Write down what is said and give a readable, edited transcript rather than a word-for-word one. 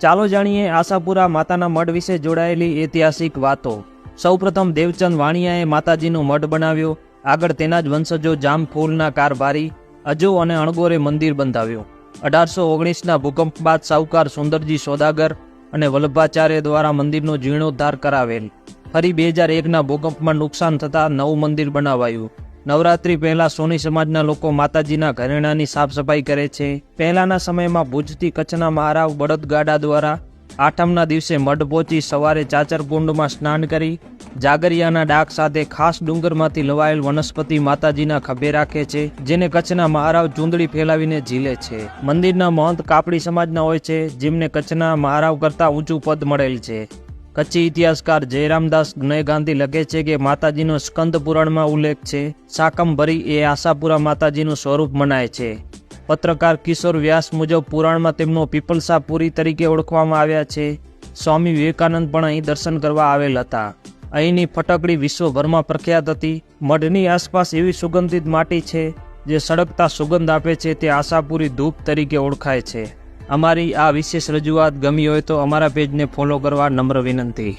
ચાલો જાણીએ આશાપુરા માતાના મઢ વિશે જોડાયેલી ઐતિહાસિક વાતો। સૌપ્રથમ દેવચંદ વાણિયાએ માતાજીનું મઢ બનાવ્યો। આગળ તેના જ વંશજો જામફૂલના કારભારી અજો અને અણગોરે મંદિર બંધાવ્યું। 1819ના ભૂકંપ બાદ સાહુકાર સુંદરજી સોદાગર અને વલ્લભાચાર્ય દ્વારા મંદિરનો જીર્ણોદ્ધાર કરાવેલ। ફરી 2001ના ભૂકંપમાં નુકસાન થતાં નવું મંદિર બનાવાયું। નવરાત્રી પહેલા સોની સમાજના લોકો માતાજીના ઘરેણાની સાફ સફાઈ કરે છે। પહેલાના સમયમાં ભુજથી કચ્છના મહારાવ બળદગાડા દ્વારા આઠમના દિવસે મઢ પહોંચી સવારે ચાચરકુંડમાં સ્નાન કરી જાગરિયાના ડાક સાથે ખાસ ડુંગરમાંથી લવાયેલ વનસ્પતિ માતાજીના ખભે રાખે છે, જેને કચ્છના મહારાવ ચૂંદડી ફેલાવીને ઝીલે છે। મંદિરના મહંત કાપડી સમાજના હોય છે, જેમને કચ્છના મહારાવ કરતાં ઊંચું પદ મળેલ છે। કચ્છી ઇતિહાસકાર જયરામદાસ ગાંધી લખે છે કે માતાજીનો સ્કંદ પુરાણમાં ઉલ્લેખ છે। શાકંભરી એ આશાપુરા માતાજીનું સ્વરૂપ મનાય છે। પત્રકાર કિશોર વ્યાસ મુજબ પુરાણમાં તેમનો પીપલસાપુરી તરીકે ઓળખવામાં આવ્યા છે। સ્વામી વિવેકાનંદ પણ અહીં દર્શન કરવા આવેલ હતા। અહીંની ફટકડી વિશ્વભરમાં પ્રખ્યાત હતી। મઢની આસપાસ એવી સુગંધિત માટી છે જે સળગતા સુગંધ આપે છે, તે આશાપુરી ધૂપ તરીકે ઓળખાય છે। અમારી આ વિશેષ રજૂઆત ગમી હોય તો અમારા પેજને ફોલો કરવા નમ્ર વિનંતી।